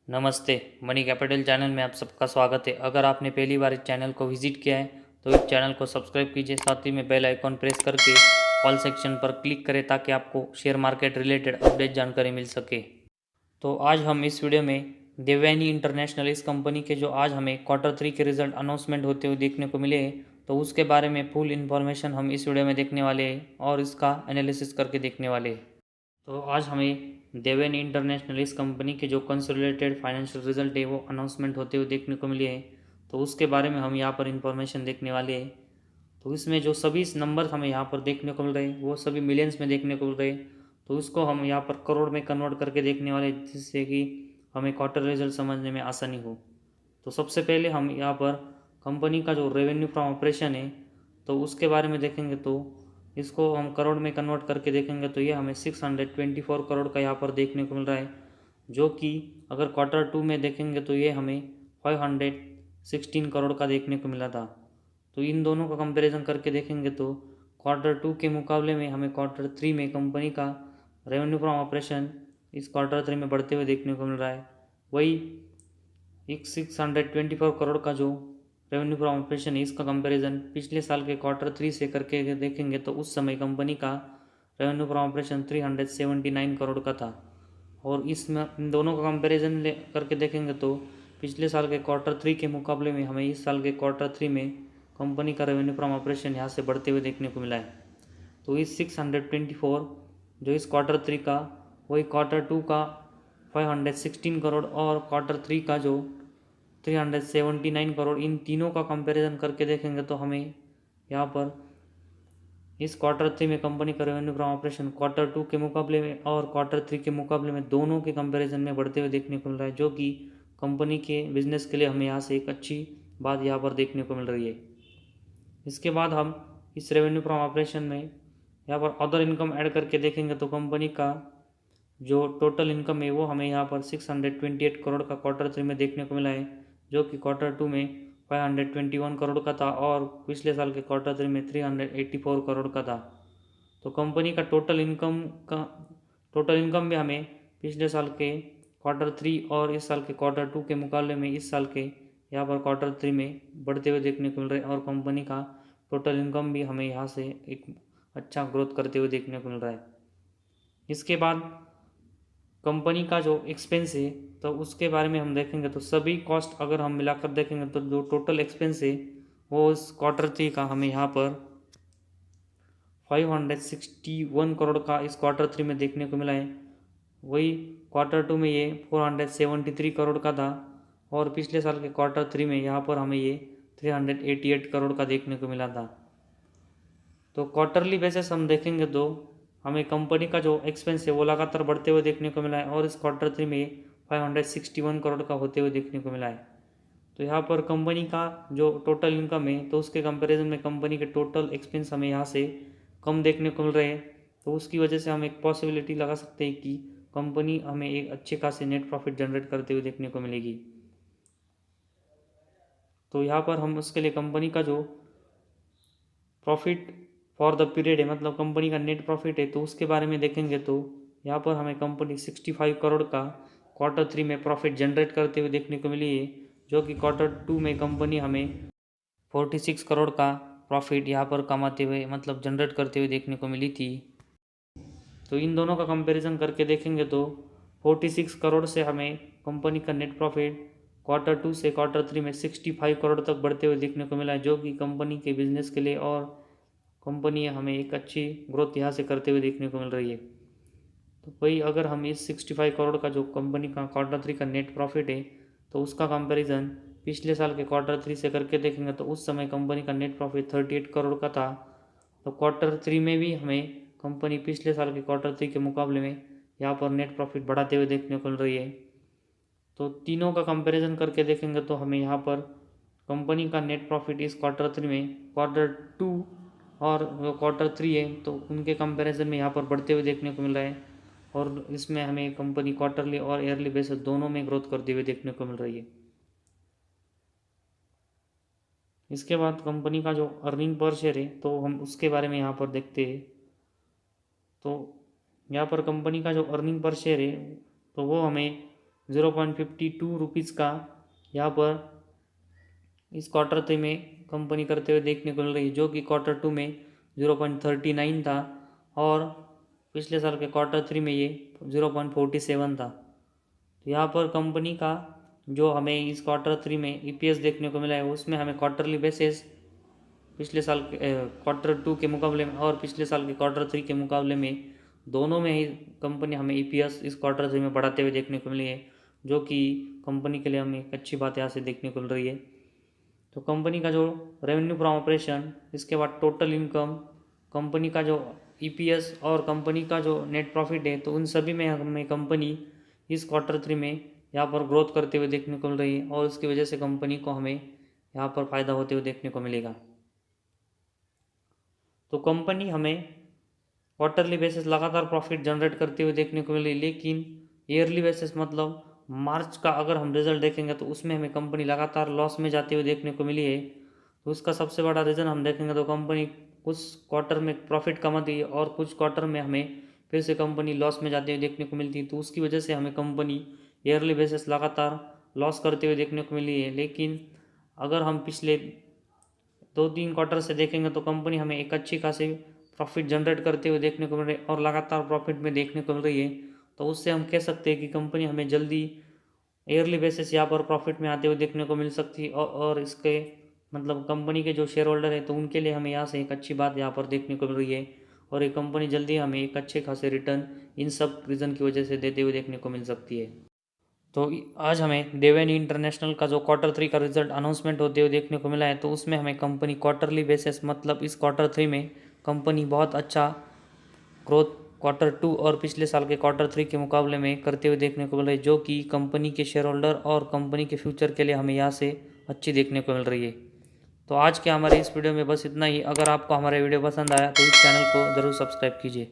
नमस्ते। Money capital channel में आप सबका स्वागत है। अगर आपने पहली बार इस चैनल को विजिट किया है तो इस चैनल को सब्सक्राइब कीजिए, साथ ही में बेल आइकॉन प्रेस करके ऑल सेक्शन पर क्लिक करें ताकि आपको शेयर मार्केट रिलेटेड अपडेट जानकारी मिल सके। तो आज हम इस वीडियो में देवयानी इंटरनेशनल इस कंपनी के जो आज हमें क्वार्टर 3 के रिजल्ट अनाउंसमेंट होते हुए देखने को मिले हैं, तो उसके बारे में फुल इन्फॉर्मेशन हम इस वीडियो में देखने वाले हैं और इसका एनालिसिस करके देखने वाले हैं। तो आज हमें देवेन इंटरनेशनल इस कंपनी के जो कंसोलिडेटेड फाइनेंशियल रिजल्ट है वो अनाउंसमेंट होते हुए देखने को मिले हैं, तो उसके बारे में हम यहाँ पर इंफॉर्मेशन देखने वाले हैं। तो इसमें जो सभी नंबर हमें यहाँ पर देखने को मिल रहे हैं वो सभी मिलियंस में देखने को मिल रहे हैं, तो उसको हम यहाँ पर करोड़ में कन्वर्ट करके देखने वाले, जिससे कि हमें क्वार्टर रिजल्ट समझने में आसानी हो। तो सबसे पहले हम यहाँ पर कंपनी का जो रेवेन्यू फ्रॉम ऑपरेशन है तो उसके बारे में देखेंगे। तो इसको हम करोड़ में कन्वर्ट करके देखेंगे तो ये हमें 624 करोड़ का यहाँ पर देखने को मिल रहा है, जो कि अगर क्वार्टर 2 में देखेंगे तो ये हमें 516 करोड़ का देखने को मिला था। तो इन दोनों का कंपैरिजन करके देखेंगे तो क्वार्टर 2 के मुकाबले में हमें क्वार्टर 3 में कंपनी का रेवेन्यू फ्रॉम ऑपरेशन इस क्वार्टर 3 में बढ़ते हुए देखने को मिल रहा है। वही एक 624 करोड़ का जो रेवेन्यू फ्रॉम ऑपरेशन है इसका कंपैरिजन पिछले साल के क्वार्टर 3 से करके देखेंगे तो उस समय कंपनी का रेवेन्यू फ्रॉम ऑपरेशन 379 करोड़ का था। और इसमें इन दोनों का कंपैरिजन करके देखेंगे तो पिछले साल के क्वार्टर 3 के मुकाबले में हमें इस साल के क्वार्टर 3 में कंपनी का रेवेन्यू फ्रॉम ऑपरेशन यहाँ से बढ़ते हुए देखने को मिला है। तो इस 624 जो इस क्वार्टर 3 का वही क्वार्टर 2 का 516 करोड़ और क्वार्टर 3 का जो 379 करोड़, इन तीनों का कंपैरिजन करके देखेंगे तो हमें यहाँ पर इस क्वार्टर 3 में कंपनी का रेवेन्यू फ्रॉम ऑपरेशन क्वार्टर 2 के मुकाबले में और क्वार्टर 3 के मुकाबले में दोनों के कंपैरिजन में बढ़ते हुए देखने को मिल रहा है, जो कि कंपनी के बिजनेस के लिए हमें यहाँ से एक अच्छी बात यहाँ पर देखने को मिल रही है। इसके बाद हम इस रेवेन्यू फ्रॉम ऑपरेशन में यहाँ पर अदर इनकम ऐड करके देखेंगे तो कंपनी का जो टोटल इनकम है वो हमें यहाँ पर 628 करोड़ का क्वार्टर 3 में देखने को मिला है, जो कि क्वार्टर 2 में 521 करोड़ का था और पिछले साल के क्वार्टर 3 में 384 करोड़ का था। तो कंपनी का टोटल इनकम भी हमें पिछले साल के क्वार्टर 3 और इस साल के क्वार्टर 2 के मुकाबले में इस साल के यहाँ पर क्वार्टर 3 में बढ़ते हुए देखने को मिल रहे हैं और कंपनी का टोटल इनकम भी हमें यहाँ से एक अच्छा ग्रोथ करते हुए देखने को मिल रहा है। इसके बाद कंपनी का जो एक्सपेंस है तो उसके बारे में हम देखेंगे तो सभी कॉस्ट अगर हम मिलाकर देखेंगे तो जो टोटल एक्सपेंस है वो इस क्वार्टर 3 का हमें यहाँ पर 561 करोड़ का इस क्वार्टर 3 में देखने को मिला है। वही क्वार्टर 2 में ये 473 करोड़ का था और पिछले साल के क्वार्टर 3 में यहाँ पर हमें ये 388 करोड़ का देखने को मिला था। तो क्वार्टरली बेसिस हम देखेंगे तो हमें कंपनी का जो एक्सपेंस है वो लगातार बढ़ते हुए देखने को मिला है और इस क्वार्टर 3 में 561 करोड़ का होते हुए देखने को मिला है। तो यहाँ पर कंपनी का जो टोटल इनकम है तो उसके कंपैरिजन में कंपनी के टोटल एक्सपेंस हमें यहाँ से कम देखने को मिल रहे हैं, तो उसकी वजह से हम एक पॉसिबिलिटी लगा सकते हैं कि कंपनी हमें एक अच्छे खासे नेट प्रॉफिट जनरेट करते हुए देखने को मिलेगी। तो यहाँ पर हम उसके लिए कंपनी का जो प्रॉफिट फॉर द पीरियड है, मतलब कंपनी का नेट प्रॉफिट है, तो उसके बारे में देखेंगे तो यहाँ पर हमें कंपनी 65 करोड़ का क्वार्टर 3 में प्रॉफिट जनरेट करते हुए देखने को मिली है, जो कि क्वार्टर 2 में कंपनी हमें 46 करोड़ का प्रॉफिट यहाँ पर कमाते हुए मतलब जनरेट करते हुए देखने को मिली थी। तो इन दोनों का कंपैरिजन करके देखेंगे तो 46 करोड़ से हमें कंपनी का नेट प्रॉफिट क्वार्टर 2 से क्वार्टर 3 में 65 करोड़ तक बढ़ते हुए देखने को मिला है, जो कि कंपनी के बिजनेस के लिए और कंपनी हमें एक अच्छी ग्रोथ यहाँ से करते हुए देखने को मिल रही है। तो वही अगर हम इस 65 करोड़ का जो कंपनी का क्वार्टर 3 का नेट प्रॉफिट है तो उसका कंपैरिजन पिछले साल के क्वार्टर 3 से करके देखेंगे तो उस समय कंपनी का नेट प्रॉफिट 38 करोड़ का था। तो क्वार्टर 3 में भी हमें कंपनी पिछले साल के क्वार्टर 3 के मुकाबले में यहाँ पर नेट प्रॉफिट बढ़ाते हुए देखने को मिल रही है। तो तीनों का कंपैरिजन करके देखेंगे तो हमें यहाँ पर कंपनी का नेट प्रॉफिट इस क्वार्टर 3 में क्वार्टर 2 और जो क्वार्टर 3 है तो उनके कंपैरिजन में यहाँ पर बढ़ते हुए देखने को मिल रहा है और इसमें हमें कंपनी क्वार्टरली और ईयरली बेसिस दोनों में ग्रोथ करते हुए देखने को मिल रही है। इसके बाद कंपनी का जो अर्निंग पर शेयर है तो हम उसके बारे में यहाँ पर देखते हैं। तो यहाँ पर कंपनी का जो अर्निंग पर शेयर है तो वो हमें 0.52 रुपीज़ का यहाँ पर इस क्वार्टर 3 में कंपनी करते हुए देखने को मिल रही है, जो कि क्वार्टर 2 में 0.39 था और पिछले साल के क्वार्टर 3 में ये 0.47 था। तो यहाँ पर कंपनी का जो हमें इस क्वार्टर 3 में EPS देखने को मिला है, उसमें हमें क्वार्टरली बेसिस पिछले साल के क्वार्टर 2 के मुकाबले में और पिछले साल के क्वार्टर 3 के मुकाबले में दोनों में ही कंपनी हमें EPS इस क्वार्टर 3 में बढ़ाते हुए देखने को मिली है, जो कि कंपनी के लिए हमें एक अच्छी बात यहाँ से देखने को मिल रही है। तो कंपनी का जो रेवेन्यू फ्रॉम ऑपरेशन, इसके बाद टोटल इनकम, कंपनी का जो EPS और कंपनी का जो नेट प्रॉफिट है, तो उन सभी में हमें कंपनी इस क्वार्टर 3 में यहाँ पर ग्रोथ करते हुए देखने को मिल रही है और उसकी वजह से कंपनी को हमें यहाँ पर फ़ायदा होते हुए देखने को मिलेगा। तो कंपनी हमें क्वार्टरली बेसिस लगातार प्रॉफिट जनरेट करते हुए देखने को मिली, लेकिन ईयरली बेसिस मतलब मार्च का अगर हम रिजल्ट देखेंगे तो उसमें हमें कंपनी लगातार लॉस में जाते हुए देखने को मिली है। तो उसका सबसे बड़ा रीज़न हम देखेंगे तो कंपनी कुछ क्वार्टर में प्रॉफिट कमाती है और कुछ क्वार्टर में हमें फिर से कंपनी लॉस में जाते हुए देखने को मिलती है। तो उसकी वजह से हमें कंपनी ईयरली बेसिस लगातार लॉस करते हुए देखने को मिली है। लेकिन अगर हम पिछले 2-3 क्वार्टर से देखेंगे तो कंपनी हमें एक अच्छी खासी प्रॉफिट जनरेट करते हुए देखने को मिल रही है और लगातार प्रॉफिट में देखने को मिल रही है। तो उससे हम कह सकते हैं कि कंपनी हमें जल्दी ईयरली बेसिस यहाँ पर प्रॉफिट में आते हुए देखने को मिल सकती है और इसके मतलब कंपनी के जो शेयर होल्डर है तो उनके लिए हमें यहाँ से एक अच्छी बात यहाँ पर देखने को मिल रही है और ये कंपनी जल्दी हमें एक अच्छे खासे रिटर्न इन सब रीज़न की वजह से देते हुए देखने को मिल सकती है। तो आज हमें देवयानी इंटरनेशनल का जो क्वार्टर 3 का रिजल्ट अनाउंसमेंट होते हुए देखने को मिला है, तो उसमें हमें कंपनी क्वार्टरली बेसिस मतलब इस क्वार्टर 3 में कंपनी बहुत अच्छा ग्रोथ क्वार्टर 2 और पिछले साल के क्वार्टर 3 के मुकाबले में करते हुए देखने को मिल रही है, जो कि कंपनी के शेयर होल्डर और कंपनी के फ्यूचर के लिए हमें यहाँ से अच्छी देखने को मिल रही है। तो आज के हमारे इस वीडियो में बस इतना ही। अगर आपको हमारा वीडियो पसंद आया तो इस चैनल को ज़रूर सब्सक्राइब कीजिए।